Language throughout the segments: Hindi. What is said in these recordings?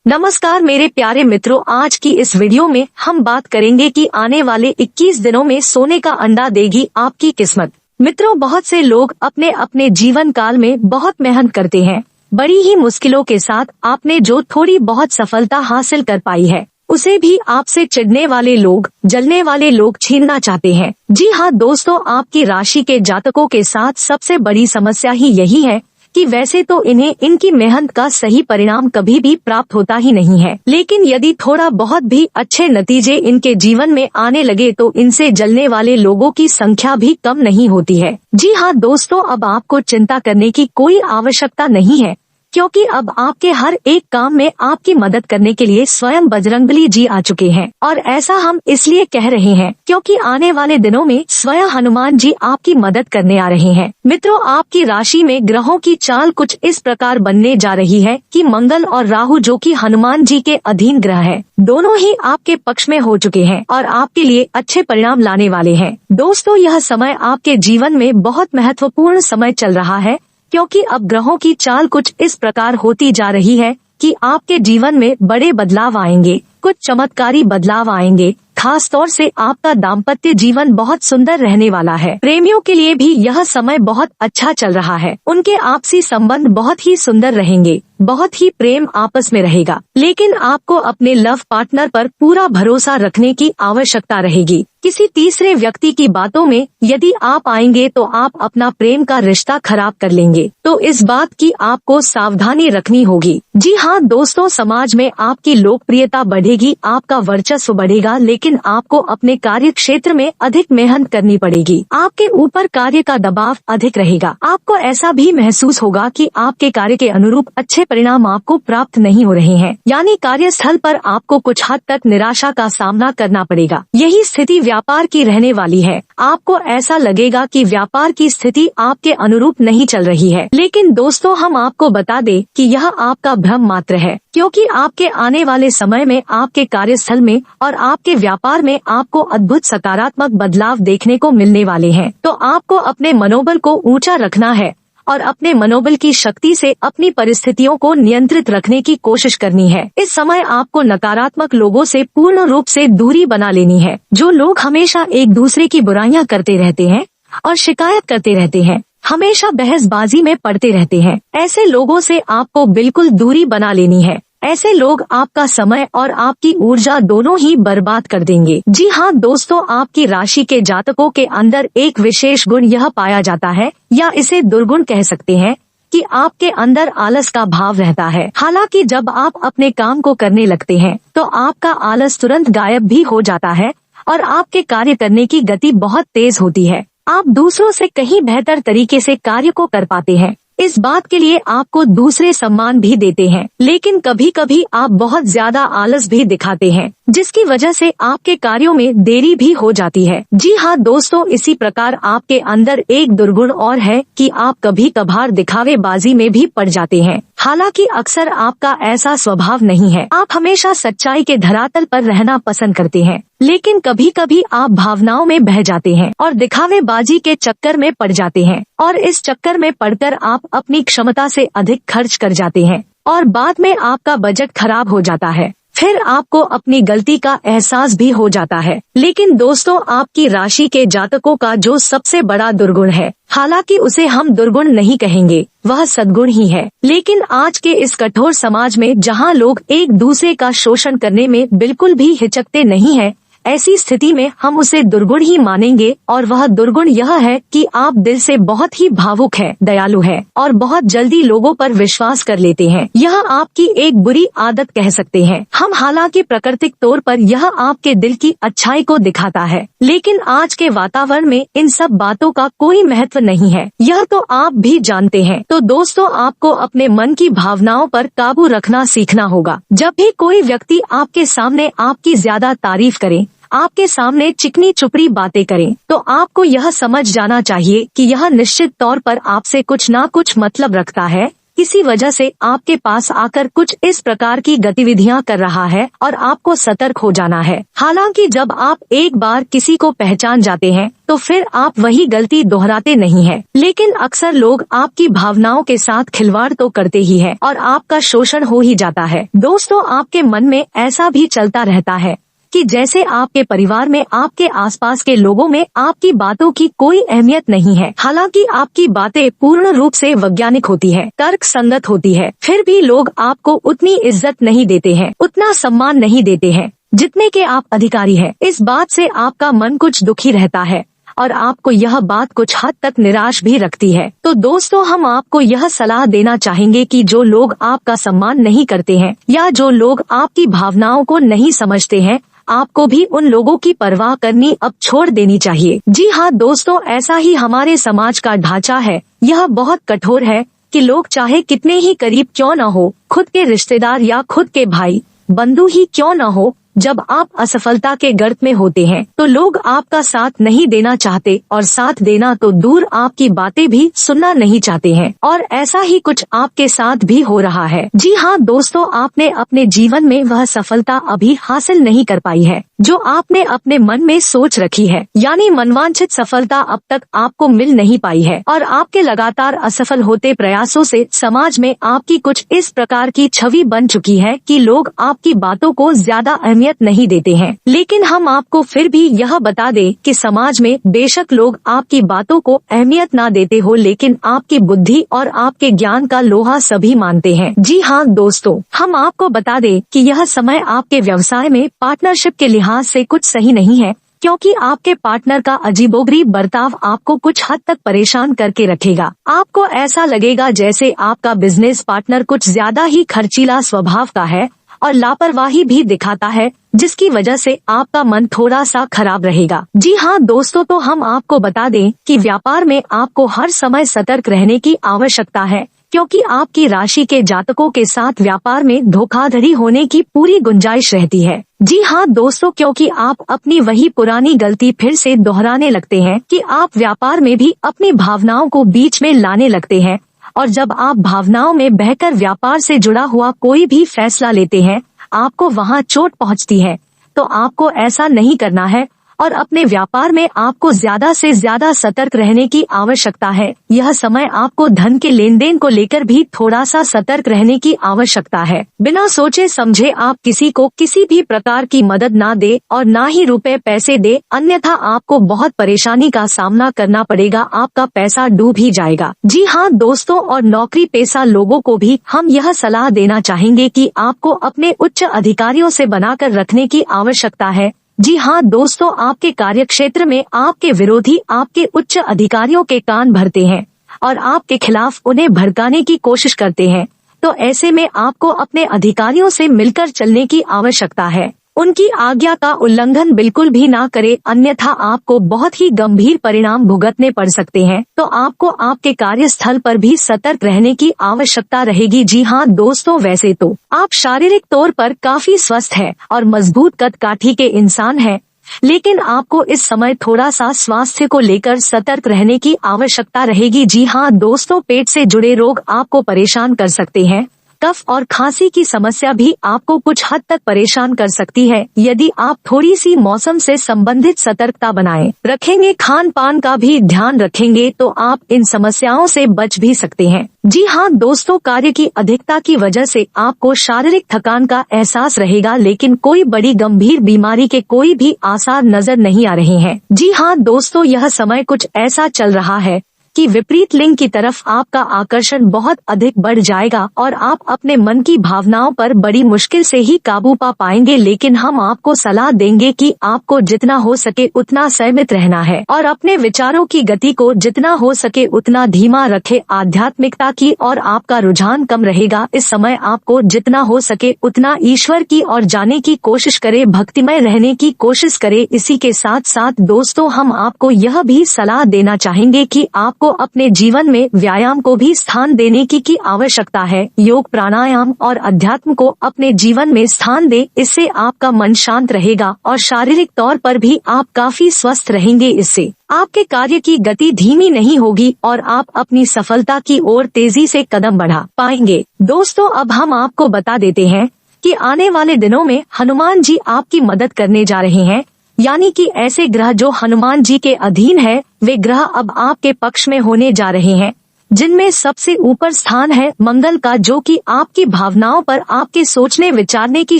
नमस्कार मेरे प्यारे मित्रों, आज की इस वीडियो में हम बात करेंगे कि आने वाले 21 दिनों में सोने का अंडा देगी आपकी किस्मत। मित्रों, बहुत से लोग अपने अपने जीवन काल में बहुत मेहनत करते हैं। बड़ी ही मुश्किलों के साथ आपने जो थोड़ी बहुत सफलता हासिल कर पाई है, उसे भी आपसे चिढ़ने वाले लोग, जलने वाले लोग छीनना चाहते हैं। जी हाँ दोस्तों, आपकी राशि के जातकों के साथ सबसे बड़ी समस्या ही यही है कि वैसे तो इन्हें इनकी मेहनत का सही परिणाम कभी भी प्राप्त होता ही नहीं है, लेकिन यदि थोड़ा बहुत भी अच्छे नतीजे इनके जीवन में आने लगे तो इनसे जलने वाले लोगों की संख्या भी कम नहीं होती है। जी हाँ दोस्तों, अब आपको चिंता करने की कोई आवश्यकता नहीं है, क्योंकि अब आपके हर एक काम में आपकी मदद करने के लिए स्वयं बजरंगबली जी आ चुके हैं। और ऐसा हम इसलिए कह रहे हैं क्योंकि आने वाले दिनों में स्वयं हनुमान जी आपकी मदद करने आ रहे हैं। मित्रों, आपकी राशि में ग्रहों की चाल कुछ इस प्रकार बनने जा रही है कि मंगल और राहु, जो कि हनुमान जी के अधीन ग्रह है, दोनों ही आपके पक्ष में हो चुके हैं और आपके लिए अच्छे परिणाम लाने वाले हैं। दोस्तों, यह समय आपके जीवन में बहुत महत्वपूर्ण समय चल रहा है, क्योंकि अब ग्रहों की चाल कुछ इस प्रकार होती जा रही है कि आपके जीवन में बड़े बदलाव आएंगे, कुछ चमत्कारी बदलाव आएंगे। खास तौर से आपका दाम्पत्य जीवन बहुत सुंदर रहने वाला है। प्रेमियों के लिए भी यह समय बहुत अच्छा चल रहा है। उनके आपसी संबंध बहुत ही सुंदर रहेंगे, बहुत ही प्रेम आपस में रहेगा। लेकिन आपको अपने लव पार्टनर पर पूरा भरोसा रखने की आवश्यकता रहेगी। किसी तीसरे व्यक्ति की बातों में यदि आप आएंगे तो आप अपना प्रेम का रिश्ता खराब कर लेंगे, तो इस बात की आपको सावधानी रखनी होगी। जी हाँ दोस्तों, समाज में आपकी लोकप्रियता बढ़ेगी, आपका वर्चस्व बढ़ेगा, लेकिन आपको अपने कार्य क्षेत्र में अधिक मेहनत करनी पड़ेगी। आपके ऊपर कार्य का दबाव अधिक रहेगा। आपको ऐसा भी महसूस होगा कि आपके कार्य के अनुरूप अच्छे परिणाम आपको प्राप्त नहीं हो रहे हैं, यानी कार्यस्थल पर आपको कुछ हद तक निराशा का सामना करना पड़ेगा। यही स्थिति व्यापार की रहने वाली है। आपको ऐसा लगेगा कि व्यापार की स्थिति आपके अनुरूप नहीं चल रही है, लेकिन दोस्तों हम आपको बता दें कि यह आपका भ्रम मात्र है, क्योंकि आपके आने वाले समय में आपके कार्यस्थल में और आपके व्यापार में आपको अद्भुत सकारात्मक बदलाव देखने को मिलने वाले हैं। तो आपको अपने मनोबल को ऊंचा रखना है और अपने मनोबल की शक्ति से अपनी परिस्थितियों को नियंत्रित रखने की कोशिश करनी है। इस समय आपको नकारात्मक लोगों से पूर्ण रूप से दूरी बना लेनी है। जो लोग हमेशा एक दूसरे की बुराइयां करते रहते हैं और शिकायत करते रहते हैं, हमेशा बहसबाजी में पड़ते रहते हैं, ऐसे लोगों से आपको बिल्कुल दूरी बना लेनी है। ऐसे लोग आपका समय और आपकी ऊर्जा दोनों ही बर्बाद कर देंगे। जी हाँ दोस्तों, आपकी राशि के जातकों के अंदर एक विशेष गुण यह पाया जाता है, या इसे दुर्गुण कह सकते हैं, कि आपके अंदर आलस का भाव रहता है। हालांकि जब आप अपने काम को करने लगते हैं तो आपका आलस तुरंत गायब भी हो जाता है और आपके कार्य करने की गति बहुत तेज होती है। आप दूसरों से कहीं बेहतर तरीके से कार्य को कर पाते हैं। इस बात के लिए आपको दूसरे सम्मान भी देते हैं, लेकिन कभी कभी आप बहुत ज्यादा आलस भी दिखाते हैं, जिसकी वजह से आपके कार्यों में देरी भी हो जाती है। जी हाँ दोस्तों, इसी प्रकार आपके अंदर एक दुर्गुण और है कि आप कभी कभार दिखावेबाजी में भी पड़ जाते हैं। हालांकि अक्सर आपका ऐसा स्वभाव नहीं है। आप हमेशा सच्चाई के धरातल पर रहना पसंद करते हैं, लेकिन कभी कभी आप भावनाओं में बह जाते हैं और दिखावेबाजी के चक्कर में पड़ जाते हैं, और इस चक्कर में पड़कर आप अपनी क्षमता से अधिक खर्च कर जाते हैं और बाद में आपका बजट खराब हो जाता है। फिर आपको अपनी गलती का एहसास भी हो जाता है। लेकिन दोस्तों, आपकी राशि के जातकों का जो सबसे बड़ा दुर्गुण है, हालांकि उसे हम दुर्गुण नहीं कहेंगे, वह सद्गुण ही है। लेकिन आज के इस कठोर समाज में जहां लोग एक दूसरे का शोषण करने में बिल्कुल भी हिचकते नहीं है, ऐसी स्थिति में हम उसे दुर्गुण ही मानेंगे। और वह दुर्गुण यह है कि आप दिल से बहुत ही भावुक है, दयालु है और बहुत जल्दी लोगों पर विश्वास कर लेते हैं। यह आपकी एक बुरी आदत कह सकते हैं हम। हालांकि प्राकृतिक तौर पर यह आपके दिल की अच्छाई को दिखाता है, लेकिन आज के वातावरण में इन सब बातों का कोई महत्व नहीं है, यह तो आप भी जानते हैं। तो दोस्तों, आपको अपने मन की भावनाओं पर काबू रखना सीखना होगा। जब भी कोई व्यक्ति आपके सामने आपकी ज्यादा तारीफ करे, आपके सामने चिकनी चुपड़ी बातें करें, तो आपको यह समझ जाना चाहिए कि यह निश्चित तौर पर आपसे कुछ ना कुछ मतलब रखता है, किसी वजह से आपके पास आकर कुछ इस प्रकार की गतिविधियां कर रहा है और आपको सतर्क हो जाना है। हालांकि जब आप एक बार किसी को पहचान जाते हैं तो फिर आप वही गलती दोहराते नहीं हैं। लेकिन अक्सर लोग आपकी भावनाओं के साथ खिलवाड़ तो करते ही हैं और आपका शोषण हो ही जाता है। दोस्तों, आपके मन में ऐसा भी चलता रहता है कि जैसे आपके परिवार में, आपके आसपास के लोगों में आपकी बातों की कोई अहमियत नहीं है। हालांकि आपकी बातें पूर्ण रूप से वैज्ञानिक होती है, तर्क संगत होती है, फिर भी लोग आपको उतनी इज्जत नहीं देते हैं, उतना सम्मान नहीं देते हैं जितने के आप अधिकारी हैं। इस बात से आपका मन कुछ दुखी रहता है और आपको यह बात कुछ हद तक निराश भी रखती है। तो दोस्तों, हम आपको यह सलाह देना चाहेंगे कि जो लोग आपका सम्मान नहीं करते हैं या जो लोग आपकी भावनाओं को नहीं समझते हैं, आपको भी उन लोगों की परवाह करनी अब छोड़ देनी चाहिए। जी हाँ दोस्तों, ऐसा ही हमारे समाज का ढांचा है। यह बहुत कठोर है कि लोग चाहे कितने ही करीब क्यों न हो, खुद के रिश्तेदार या खुद के भाई बंधु ही क्यों न हो, जब आप असफलता के गर्त में होते हैं तो लोग आपका साथ नहीं देना चाहते और साथ देना तो दूर, आपकी बातें भी सुनना नहीं चाहते हैं। और ऐसा ही कुछ आपके साथ भी हो रहा है। जी हाँ दोस्तों, आपने अपने जीवन में वह सफलता अभी हासिल नहीं कर पाई है जो आपने अपने मन में सोच रखी है, यानी मनवांछित सफलता अब तक आपको मिल नहीं पाई है और आपके लगातार असफल होते प्रयासों से समाज में आपकी कुछ इस प्रकार की छवि बन चुकी है कि लोग आपकी बातों को ज्यादा अहमियत नहीं देते हैं। लेकिन हम आपको फिर भी यह बता दें कि समाज में बेशक लोग आपकी बातों को अहमियत ना देते हो, लेकिन आपकी बुद्धि और आपके ज्ञान का लोहा सभी मानते हैं। जी हाँ दोस्तों, हम आपको बता दें कि यह समय आपके व्यवसाय में पार्टनरशिप के लिहाज से कुछ सही नहीं है, क्योंकि आपके पार्टनर का अजीबोगरीब बर्ताव आपको कुछ हद तक परेशान करके रखेगा। आपको ऐसा लगेगा जैसे आपका बिजनेस पार्टनर कुछ ज्यादा ही खर्चीला स्वभाव का है और लापरवाही भी दिखाता है, जिसकी वजह से आपका मन थोड़ा सा खराब रहेगा। जी हाँ दोस्तों, तो हम आपको बता दें कि व्यापार में आपको हर समय सतर्क रहने की आवश्यकता है, क्योंकि आपकी राशि के जातकों के साथ व्यापार में धोखाधड़ी होने की पूरी गुंजाइश रहती है। जी हाँ दोस्तों, क्योंकि आप अपनी वही पुरानी गलती फिर से दोहराने लगते हैं कि आप व्यापार में भी अपनी भावनाओं को बीच में लाने लगते हैं और जब आप भावनाओं में बहकर व्यापार से जुड़ा हुआ कोई भी फैसला लेते हैं, आपको वहां चोट पहुंचती है। तो आपको ऐसा नहीं करना है और अपने व्यापार में आपको ज्यादा से ज्यादा सतर्क रहने की आवश्यकता है। यह समय आपको धन के लेन देन को लेकर भी थोड़ा सा सतर्क रहने की आवश्यकता है। बिना सोचे समझे आप किसी को किसी भी प्रकार की मदद ना दे और ना ही रुपए पैसे दे, अन्यथा आपको बहुत परेशानी का सामना करना पड़ेगा, आपका पैसा डूब ही जाएगा। जी हाँ दोस्तों, और नौकरी पेशा लोगों को भी हम यह सलाह देना चाहेंगे कि आपको अपने उच्च अधिकारियों से बनाकर रखने की आवश्यकता है। जी हाँ दोस्तों, आपके कार्यक्षेत्र में आपके विरोधी आपके उच्च अधिकारियों के कान भरते हैं और आपके खिलाफ उन्हें भड़काने की कोशिश करते हैं। तो ऐसे में आपको अपने अधिकारियों से मिलकर चलने की आवश्यकता है। उनकी आज्ञा का उल्लंघन बिल्कुल भी ना करे, अन्यथा आपको बहुत ही गंभीर परिणाम भुगतने पड़ सकते हैं। तो आपको आपके कार्यस्थल पर भी सतर्क रहने की आवश्यकता रहेगी। जी हाँ दोस्तों, वैसे तो आप शारीरिक तौर पर काफी स्वस्थ हैं और मजबूत कद काठी के इंसान हैं, लेकिन आपको इस समय थोड़ा सा स्वास्थ्य को लेकर सतर्क रहने की आवश्यकता रहेगी। जी हाँ दोस्तों, पेट से जुड़े रोग आपको परेशान कर सकते हैं। कफ और खांसी की समस्या भी आपको कुछ हद तक परेशान कर सकती है। यदि आप थोड़ी सी मौसम से संबंधित सतर्कता बनाए रखेंगे, खान पान का भी ध्यान रखेंगे, तो आप इन समस्याओं से बच भी सकते हैं। जी हाँ दोस्तों, कार्य की अधिकता की वजह से आपको शारीरिक थकान का एहसास रहेगा, लेकिन कोई बड़ी गंभीर बीमारी के कोई भी आसार नजर नहीं आ रहे हैं। जी हाँ दोस्तों, यह समय कुछ ऐसा चल रहा है कि विपरीत लिंग की तरफ आपका आकर्षण बहुत अधिक बढ़ जाएगा और आप अपने मन की भावनाओं पर बड़ी मुश्किल से ही काबू पा पाएंगे। लेकिन हम आपको सलाह देंगे कि आपको जितना हो सके उतना संयमित रहना है और अपने विचारों की गति को जितना हो सके उतना धीमा रखे। आध्यात्मिकता की और आपका रुझान कम रहेगा। इस समय आपको जितना हो सके उतना ईश्वर की ओर जाने की कोशिश करे, भक्तिमय रहने की कोशिश करे। इसी के साथ साथ दोस्तों, हम आपको यह भी सलाह देना चाहेंगे कि आपको आपको अपने जीवन में व्यायाम को भी स्थान देने की आवश्यकता है। योग, प्राणायाम और अध्यात्म को अपने जीवन में स्थान दे, इससे आपका मन शांत रहेगा और शारीरिक तौर पर भी आप काफी स्वस्थ रहेंगे। इससे आपके कार्य की गति धीमी नहीं होगी और आप अपनी सफलता की ओर तेजी से कदम बढ़ा पाएंगे। दोस्तों, अब हम आपको बता देते हैं कि आने वाले दिनों में हनुमान जी आपकी मदद करने जा रहे हैं, यानी कि ऐसे ग्रह जो हनुमान जी के अधीन है, वे ग्रह अब आपके पक्ष में होने जा रहे हैं, जिनमें सबसे ऊपर स्थान है मंगल का, जो कि आपकी भावनाओं पर, आपके सोचने विचारने की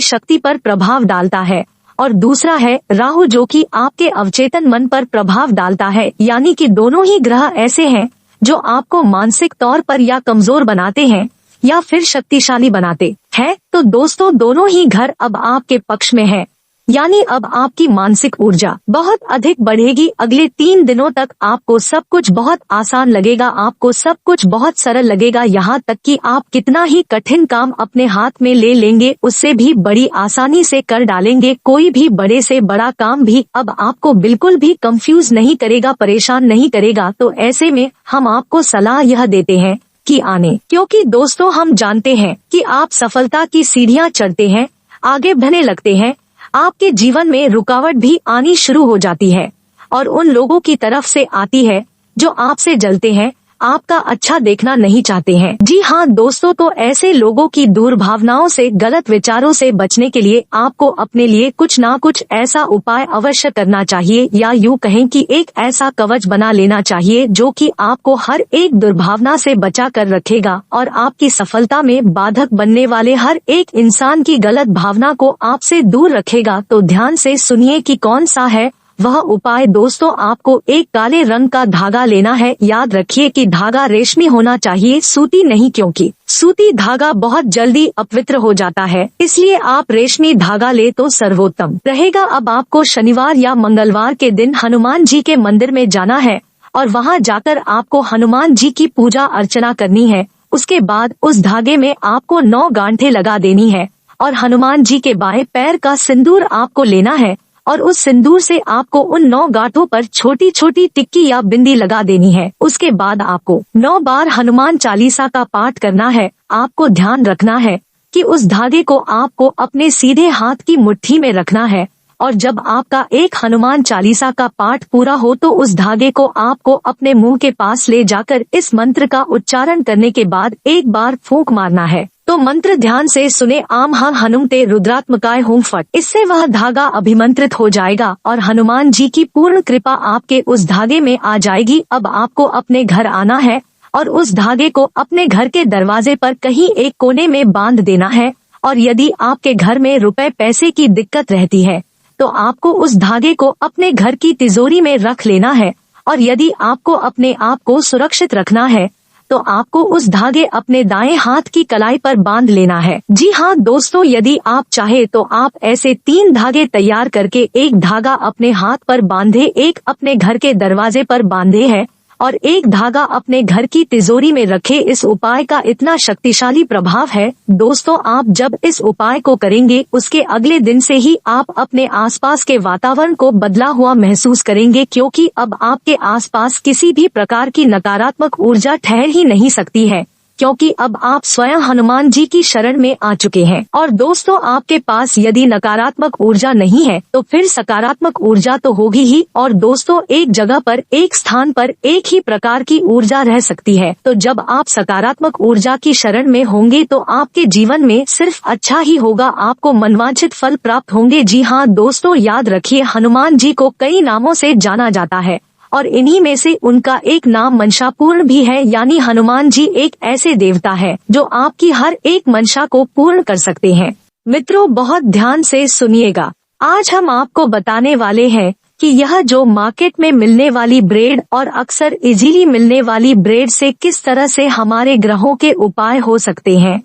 शक्ति पर प्रभाव डालता है। और दूसरा है राहु, जो कि आपके अवचेतन मन पर प्रभाव डालता है। यानी कि दोनों ही ग्रह ऐसे हैं जो आपको मानसिक तौर पर या कमजोर बनाते हैं या फिर शक्तिशाली बनाते हैं। तो दोस्तों, दोनों ही घर अब आपके पक्ष में है, यानी अब आपकी मानसिक ऊर्जा बहुत अधिक बढ़ेगी। अगले 3 दिनों तक आपको सब कुछ बहुत आसान लगेगा, आपको सब कुछ बहुत सरल लगेगा, यहाँ तक कि आप कितना ही कठिन काम अपने हाथ में ले लेंगे, उससे भी बड़ी आसानी से कर डालेंगे। कोई भी बड़े से बड़ा काम भी अब आपको बिल्कुल भी कंफ्यूज नहीं करेगा, परेशान नहीं करेगा। तो ऐसे में हम आपको सलाह यह देते हैं कि आने, क्योंकि दोस्तों हम जानते हैं कि आप सफलता की सीढ़ियाँ चढ़ते हैं, आगे बढ़ने लगते हैं, आपके जीवन में रुकावट भी आनी शुरू हो जाती है और उन लोगों की तरफ से आती है जो आपसे जलते हैं, आपका अच्छा देखना नहीं चाहते हैं। जी हाँ दोस्तों, तो ऐसे लोगों की दुर्भावनाओं से, गलत विचारों से बचने के लिए आपको अपने लिए कुछ ना कुछ ऐसा उपाय अवश्य करना चाहिए, या यूँ कहें कि एक ऐसा कवच बना लेना चाहिए जो कि आपको हर एक दुर्भावना से बचा कर रखेगा और आपकी सफलता में बाधक बनने वाले हर एक इंसान की गलत भावना को आपसे दूर रखेगा। तो ध्यान से सुनिए कि कौन सा है वह उपाय। दोस्तों, आपको एक काले रंग का धागा लेना है। याद रखिए कि धागा रेशमी होना चाहिए, सूती नहीं, क्योंकि सूती धागा बहुत जल्दी अपवित्र हो जाता है, इसलिए आप रेशमी धागा ले तो सर्वोत्तम रहेगा। अब आपको शनिवार या मंगलवार के दिन हनुमान जी के मंदिर में जाना है और वहां जाकर आपको हनुमान जी की पूजा अर्चना करनी है। उसके बाद उस धागे में आपको 9 गांठें लगा देनी है और हनुमान जी के बाएं पैर का सिंदूर आपको लेना है और उस सिंदूर से आपको उन 9 गांठों पर छोटी छोटी टिक्की या बिंदी लगा देनी है। उसके बाद आपको 9 बार हनुमान चालीसा का पाठ करना है। आपको ध्यान रखना है कि उस धागे को आपको अपने सीधे हाथ की मुट्ठी में रखना है और जब आपका एक हनुमान चालीसा का पाठ पूरा हो तो उस धागे को आपको अपने मुंह के पास ले जाकर इस मंत्र का उच्चारण करने के बाद एक बार फूंक मारना है। तो मंत्र ध्यान से सुने, आम हं हनुमते रुद्रात्मकाय हुं फट। इससे वह धागा अभिमंत्रित हो जाएगा और हनुमान जी की पूर्ण कृपा आपके उस धागे में आ जाएगी। अब आपको अपने घर आना है और उस धागे को अपने घर के दरवाजे पर कहीं एक कोने में बांध देना है। और यदि आपके घर में रुपए पैसे की दिक्कत रहती है तो आपको उस धागे को अपने घर की तिजोरी में रख लेना है। और यदि आपको अपने आप को सुरक्षित रखना है तो आपको उस धागे अपने दाएं हाथ की कलाई पर बांध लेना है। जी हाँ दोस्तों, यदि आप चाहे तो आप ऐसे 3 धागे तैयार करके एक धागा अपने हाथ पर बांधे, एक अपने घर के दरवाजे पर बांधे है और एक धागा अपने घर की तिजोरी में रखे। इस उपाय का इतना शक्तिशाली प्रभाव है दोस्तों, आप जब इस उपाय को करेंगे उसके अगले दिन से ही आप अपने आसपास के वातावरण को बदला हुआ महसूस करेंगे, क्योंकि अब आपके आसपास किसी भी प्रकार की नकारात्मक ऊर्जा ठहर ही नहीं सकती है, क्योंकि अब आप स्वयं हनुमान जी की शरण में आ चुके हैं। और दोस्तों, आपके पास यदि नकारात्मक ऊर्जा नहीं है तो फिर सकारात्मक ऊर्जा तो होगी ही। और दोस्तों, एक जगह पर, एक स्थान पर एक ही प्रकार की ऊर्जा रह सकती है, तो जब आप सकारात्मक ऊर्जा की शरण में होंगे तो आपके जीवन में सिर्फ अच्छा ही होगा, आपको मनवांछित फल प्राप्त होंगे। जी हाँ दोस्तों, याद रखिए हनुमान जी को कई नामों से जाना जाता है और इन्हीं में से उनका एक नाम मंशापूर्ण भी है, यानी हनुमान जी एक ऐसे देवता है जो आपकी हर एक मंशा को पूर्ण कर सकते हैं। मित्रों, बहुत ध्यान से सुनिएगा, आज हम आपको बताने वाले हैं कि यह जो मार्केट में मिलने वाली ब्रेड और अक्सर इजीली मिलने वाली ब्रेड से किस तरह से हमारे ग्रहों के उपाय हो सकते हैं,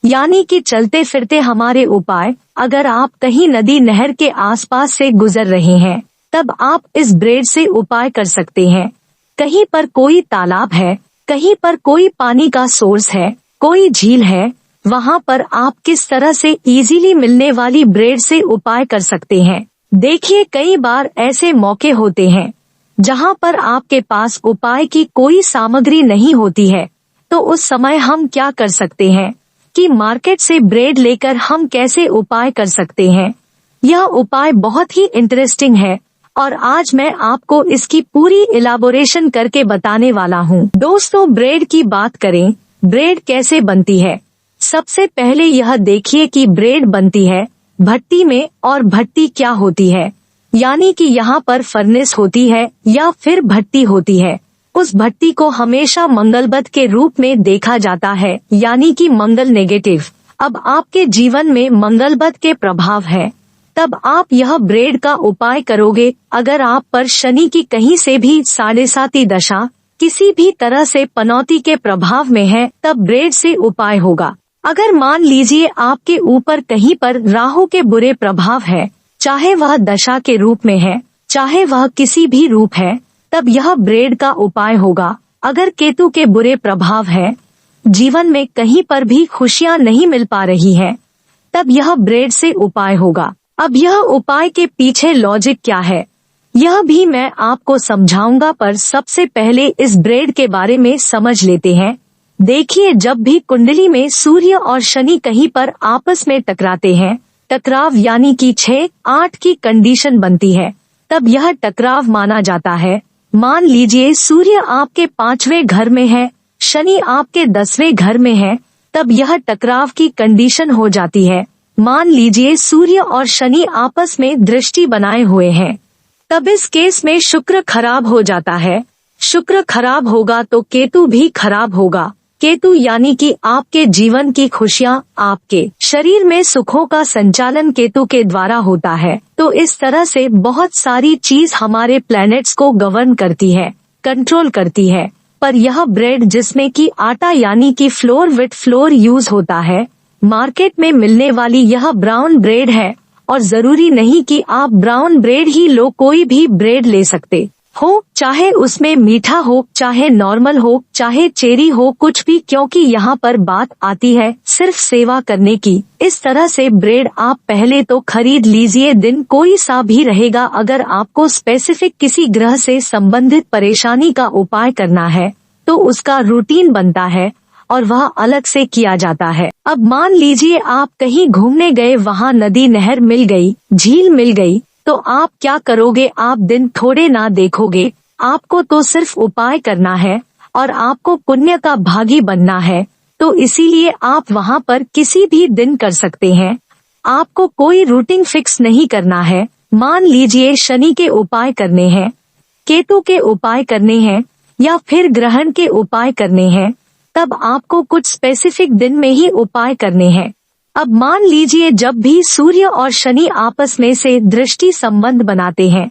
यानी कि चलते फिरते हमारे उपाय। अगर आप कहीं नदी नहर के आसपास से गुजर रहे हैं तब आप इस ब्रेड से उपाय कर सकते हैं। कहीं पर कोई तालाब है, कहीं पर कोई पानी का सोर्स है, कोई झील है, वहाँ पर आप किस तरह से इजीली मिलने वाली ब्रेड से उपाय कर सकते हैं। देखिए, कई बार ऐसे मौके होते हैं जहाँ पर आपके पास उपाय की कोई सामग्री नहीं होती है, तो उस समय हम क्या कर सकते हैं कि मार्केट से ब्रेड लेकर हम कैसे उपाय कर सकते हैं। यह उपाय बहुत ही इंटरेस्टिंग है और आज मैं आपको इसकी पूरी इलाबोरेशन करके बताने वाला हूँ। दोस्तों, ब्रेड की बात करें, ब्रेड कैसे बनती है। सबसे पहले यह देखिए कि ब्रेड बनती है भट्टी में, और भट्टी क्या होती है, यानी कि यहाँ पर फर्नेस होती है या फिर भट्टी होती है। उस भट्टी को हमेशा मंगलबत के रूप में देखा जाता है, यानी कि मंगल नेगेटिव। अब आपके जीवन में मंगलबत के प्रभाव है, तब आप यह ब्रेड का उपाय करोगे। अगर आप पर शनि की कहीं से भी 7.5 दशा किसी भी तरह से पनौती के प्रभाव में है, तब ब्रेड से उपाय होगा। अगर मान लीजिए आपके ऊपर कहीं पर राहु के बुरे प्रभाव है, चाहे वह दशा के रूप में है, चाहे वह किसी भी रूप है, तब यह ब्रेड का उपाय होगा। अगर केतु के बुरे प्रभाव है, जीवन में कहीं पर भी खुशियां नहीं मिल पा रही है, तब यह ब्रेड से उपाय होगा। अब यह उपाय के पीछे लॉजिक क्या है, यह भी मैं आपको समझाऊंगा, पर सबसे पहले इस ब्रेड के बारे में समझ लेते हैं। देखिए, जब भी कुंडली में सूर्य और शनि कहीं पर आपस में टकराते हैं, टकराव यानी कि 6-8 की कंडीशन बनती है, तब यह टकराव माना जाता है। मान लीजिए सूर्य आपके 5वें घर में है, शनि आपके 10वें घर में है, तब यह टकराव की कंडीशन हो जाती है। मान लीजिए सूर्य और शनि आपस में दृष्टि बनाए हुए हैं, तब इस केस में शुक्र खराब हो जाता है। शुक्र खराब होगा तो केतु भी खराब होगा। केतु यानी कि आपके जीवन की खुशियाँ, आपके शरीर में सुखों का संचालन केतु के द्वारा होता है। तो इस तरह से बहुत सारी चीज हमारे प्लैनेट्स को गवर्न करती है, कंट्रोल करती है। पर यह ब्रेड जिसमें कि आटा यानी कि फ्लोर विथ फ्लोर यूज होता है, मार्केट में मिलने वाली यह ब्राउन ब्रेड है। और जरूरी नहीं कि आप ब्राउन ब्रेड ही लो, कोई भी ब्रेड ले सकते हो, चाहे उसमें मीठा हो, चाहे नॉर्मल हो, चाहे चेरी हो, कुछ भी, क्योंकि यहाँ पर बात आती है सिर्फ सेवा करने की। इस तरह से ब्रेड आप पहले तो खरीद लीजिए, दिन कोई सा भी रहेगा। अगर आपको स्पेसिफिक किसी ग्रह से संबंधित परेशानी का उपाय करना है तो उसका रूटीन बनता है और वह अलग से किया जाता है। अब मान लीजिए आप कहीं घूमने गए, वहाँ नदी नहर मिल गई, झील मिल गई, तो आप क्या करोगे, आप दिन थोड़े ना देखोगे, आपको तो सिर्फ उपाय करना है और आपको पुण्य का भागी बनना है। तो इसीलिए आप वहाँ पर किसी भी दिन कर सकते हैं, आपको कोई रूटीन फिक्स नहीं करना है। मान लीजिए शनि के उपाय करने हैं, केतु के उपाय करने हैं या फिर ग्रहण के उपाय करने हैं, तब आपको कुछ स्पेसिफिक दिन में ही उपाय करने हैं। अब मान लीजिए जब भी सूर्य और शनि आपस में से दृष्टि संबंध बनाते हैं,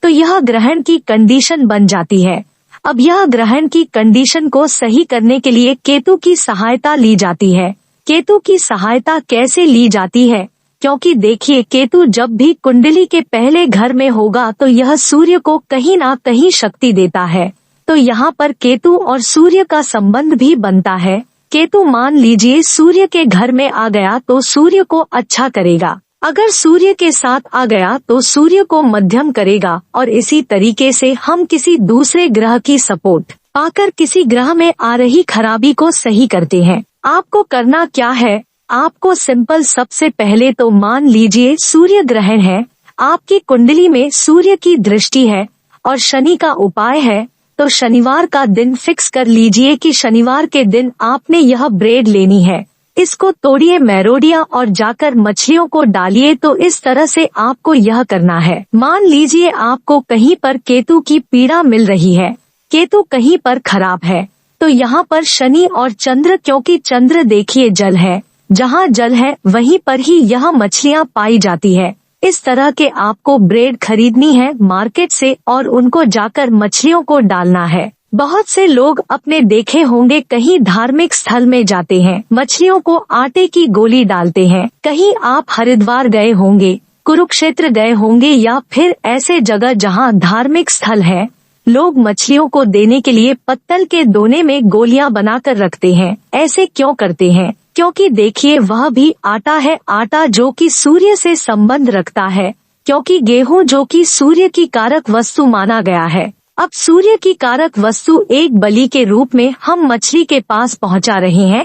तो यह ग्रहण की कंडीशन बन जाती है। अब यह ग्रहण की कंडीशन को सही करने के लिए केतु की सहायता ली जाती है। केतु की सहायता कैसे ली जाती है, क्योंकि देखिए केतु जब भी कुंडली के पहले घर में होगा तो यह सूर्य को कहीं ना कहीं शक्ति देता है। तो यहाँ पर केतु और सूर्य का संबंध भी बनता है। केतु मान लीजिए सूर्य के घर में आ गया तो सूर्य को अच्छा करेगा, अगर सूर्य के साथ आ गया तो सूर्य को मध्यम करेगा। और इसी तरीके से हम किसी दूसरे ग्रह की सपोर्ट पाकर किसी ग्रह में आ रही खराबी को सही करते हैं। आपको करना क्या है, आपको सिंपल, सबसे पहले तो मान लीजिए सूर्य ग्रहण है, आपकी कुंडली में सूर्य की दृष्टि है और शनि का उपाय है, तो शनिवार का दिन फिक्स कर लीजिए कि शनिवार के दिन आपने यह ब्रेड लेनी है। इसको तोड़िए मैरोडिया और जाकर मछलियों को डालिए। तो इस तरह से आपको यह करना है। मान लीजिए आपको कहीं पर केतु की पीड़ा मिल रही है, केतु कहीं पर खराब है, तो यहाँ पर शनि और चंद्र, क्योंकि चंद्र देखिए जल है, जहाँ जल है वहीं पर ही यह मछलियाँ पाई जाती है। इस तरह के आपको ब्रेड खरीदनी है मार्केट से और उनको जाकर मछलियों को डालना है। बहुत से लोग अपने देखे होंगे कहीं धार्मिक स्थल में जाते हैं, मछलियों को आटे की गोली डालते हैं। कहीं आप हरिद्वार गए होंगे, कुरुक्षेत्र गए होंगे या फिर ऐसे जगह जहां धार्मिक स्थल है, लोग मछलियों को देने के लिए पत्तल के दोने में गोलियां बनाकर रखते हैं। ऐसे क्यों करते हैं? क्योंकि देखिए वह भी आटा है, आटा जो कि सूर्य से संबंध रखता है, क्योंकि गेहूं जो कि सूर्य की कारक वस्तु माना गया है। अब सूर्य की कारक वस्तु एक बलि के रूप में हम मछली के पास पहुंचा रहे हैं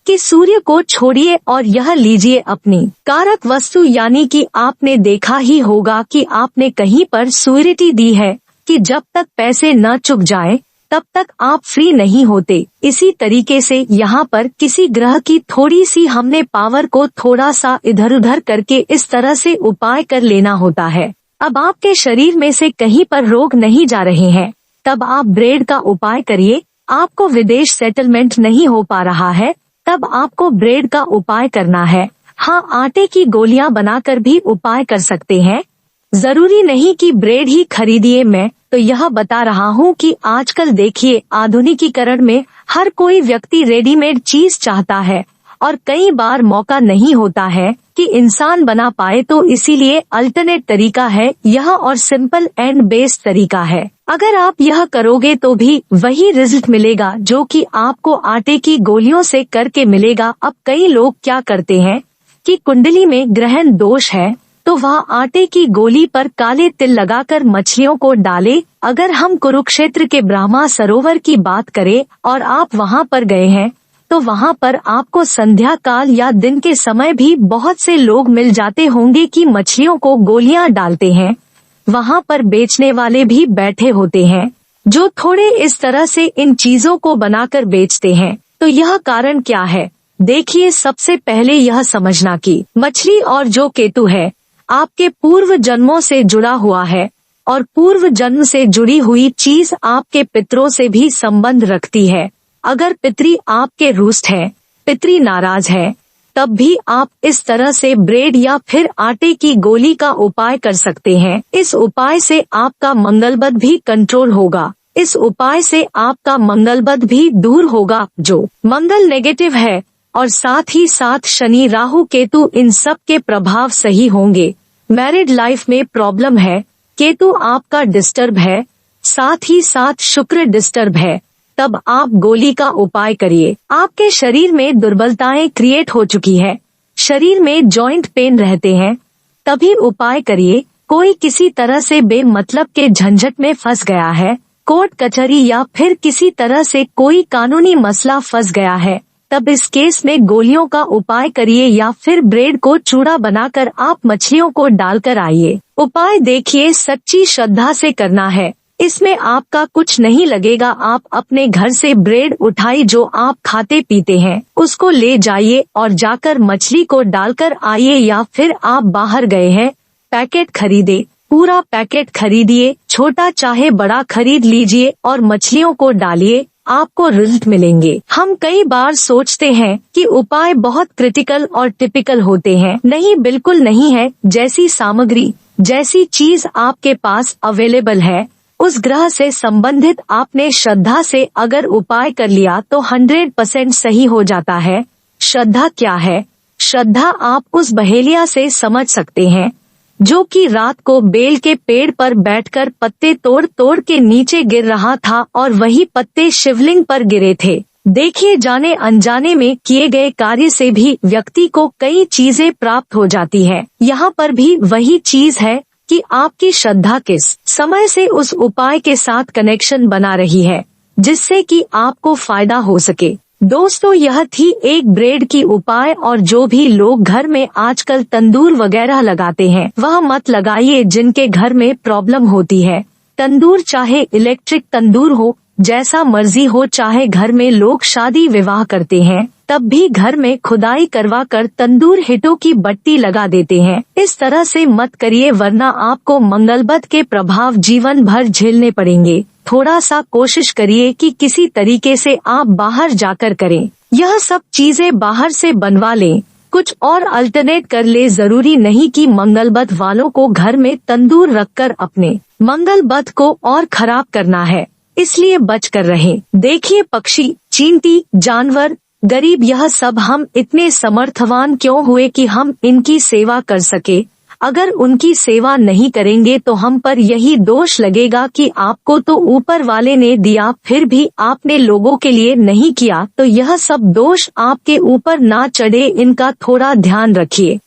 कि सूर्य को छोड़िए और यह लीजिए अपनी कारक वस्तु। यानी कि आपने देखा ही होगा कि आपने कहीं पर सूरिटी दी है कि जब तक पैसे न चुक जाए तब तक आप फ्री नहीं होते। इसी तरीके से यहाँ पर किसी ग्रह की थोड़ी सी हमने पावर को थोड़ा सा इधर उधर करके इस तरह से उपाय कर लेना होता है। अब आपके शरीर में से कहीं पर रोग नहीं जा रहे हैं, तब आप ब्रेड का उपाय करिए। आपको विदेश सेटलमेंट नहीं हो पा रहा है, तब आपको ब्रेड का उपाय करना है। हाँ, आटे की गोलियां बनाकर भी उपाय कर सकते हैं, जरूरी नहीं कि ब्रेड ही खरीदिए। मैं तो यह बता रहा हूँ कि आजकल देखिए आधुनिकीकरण में हर कोई व्यक्ति रेडीमेड चीज चाहता है और कई बार मौका नहीं होता है कि इंसान बना पाए, तो इसीलिए अल्टरनेट तरीका है यह और सिंपल एंड बेस्ड तरीका है। अगर आप यह करोगे तो भी वही रिजल्ट मिलेगा जो कि आपको आटे की गोलियों से करके मिलेगा। अब कई लोग क्या करते हैं कि कुंडली में ग्रहण दोष है तो वह आटे की गोली पर काले तिल लगाकर मछलियों को डाले। अगर हम कुरुक्षेत्र के ब्रह्मा सरोवर की बात करें और आप वहां पर गए हैं तो वहां पर आपको संध्या काल या दिन के समय भी बहुत से लोग मिल जाते होंगे कि मछलियों को गोलियां डालते हैं। वहां पर बेचने वाले भी बैठे होते हैं जो थोड़े इस तरह से इन चीजों को बनाकर बेचते हैं। तो यह कारण क्या है? देखिए, सबसे पहले यह समझना कि मछली और जो केतु है आपके पूर्व जन्मों से जुड़ा हुआ है और पूर्व जन्म से जुड़ी हुई चीज आपके पितरों से भी संबंध रखती है। अगर पितरी आपके रुष्ट है, पितरी नाराज है, तब भी आप इस तरह से ब्रेड या फिर आटे की गोली का उपाय कर सकते हैं। इस उपाय से आपका मंगलबद भी कंट्रोल होगा, इस उपाय से आपका मंगलबद भी दूर होगा जो मंगल नेगेटिव है, और साथ ही साथ शनि राहु केतु इन सब के प्रभाव सही होंगे। मैरिड लाइफ में प्रॉब्लम है, केतु आपका डिस्टर्ब है, साथ ही साथ शुक्र डिस्टर्ब है, तब आप गोली का उपाय करिए। आपके शरीर में दुर्बलताएं क्रिएट हो चुकी है, शरीर में जॉइंट पेन रहते हैं, तभी उपाय करिए। कोई किसी तरह से बेमतलब के झंझट में फंस गया है, कोर्ट कचहरी या फिर किसी तरह से कोई कानूनी मसला फंस गया है, तब इस केस में गोलियों का उपाय करिए या फिर ब्रेड को चूड़ा बनाकर आप मछलियों को डालकर आइए। उपाय देखिए सच्ची श्रद्धा से करना है, इसमें आपका कुछ नहीं लगेगा। आप अपने घर से ब्रेड उठाई जो आप खाते पीते हैं उसको ले जाइए और जाकर मछली को डालकर आइए, या फिर आप बाहर गए हैं पैकेट खरीदे, पूरा पैकेट खरीदिए, छोटा चाहे बड़ा खरीद लीजिए और मछलियों को डालिए, आपको रिजल्ट मिलेंगे। हम कई बार सोचते हैं कि उपाय बहुत क्रिटिकल और टिपिकल होते हैं, नहीं, बिल्कुल नहीं है। जैसी सामग्री, जैसी चीज आपके पास अवेलेबल है, उस ग्रह से संबंधित आपने श्रद्धा से अगर उपाय कर लिया तो 100% सही हो जाता है। श्रद्धा क्या है? श्रद्धा आप उस बहेलिया से समझ सकते हैं जो कि रात को बेल के पेड़ पर बैठकर पत्ते तोड़ तोड़ के नीचे गिर रहा था और वही पत्ते शिवलिंग पर गिरे थे। देखिए, जाने अनजाने में किए गए कार्य से भी व्यक्ति को कई चीजें प्राप्त हो जाती है। यहाँ पर भी वही चीज है कि आपकी श्रद्धा किस समय से उस उपाय के साथ कनेक्शन बना रही है जिससे कि आपको फायदा हो सके। दोस्तों, यह थी एक ब्रेड की उपाय, और जो भी लोग घर में आजकल तंदूर वगैरह लगाते हैं वह मत लगाइए जिनके घर में प्रॉब्लम होती है। तंदूर चाहे इलेक्ट्रिक तंदूर हो, जैसा मर्जी हो, चाहे घर में लोग शादी विवाह करते हैं तब भी घर में खुदाई करवा कर तंदूर हिटों की बत्ती लगा देते हैं। इस तरह से मत करिए, वरना आपको मंगलबद के प्रभाव जीवन भर झेलने पड़ेंगे। थोड़ा सा कोशिश करिए कि किसी तरीके से आप बाहर जाकर करें, यह सब चीजें बाहर से बनवा लें, कुछ और अल्टरनेट कर ले। जरूरी नहीं कि मंगलबद वालों को घर में तंदूर रखकर अपने मंगलबद को और खराब करना है, इसलिए बच कर रहें। देखिए, पक्षी, चींटी, जानवर, गरीब, यह सब हम इतने समर्थवान क्यों हुए कि हम इनकी सेवा कर सके। अगर उनकी सेवा नहीं करेंगे तो हम पर यही दोष लगेगा कि आपको तो ऊपर वाले ने दिया, फिर भी आपने लोगों के लिए नहीं किया। तो यह सब दोष आपके ऊपर ना चढ़े, इनका थोड़ा ध्यान रखिए।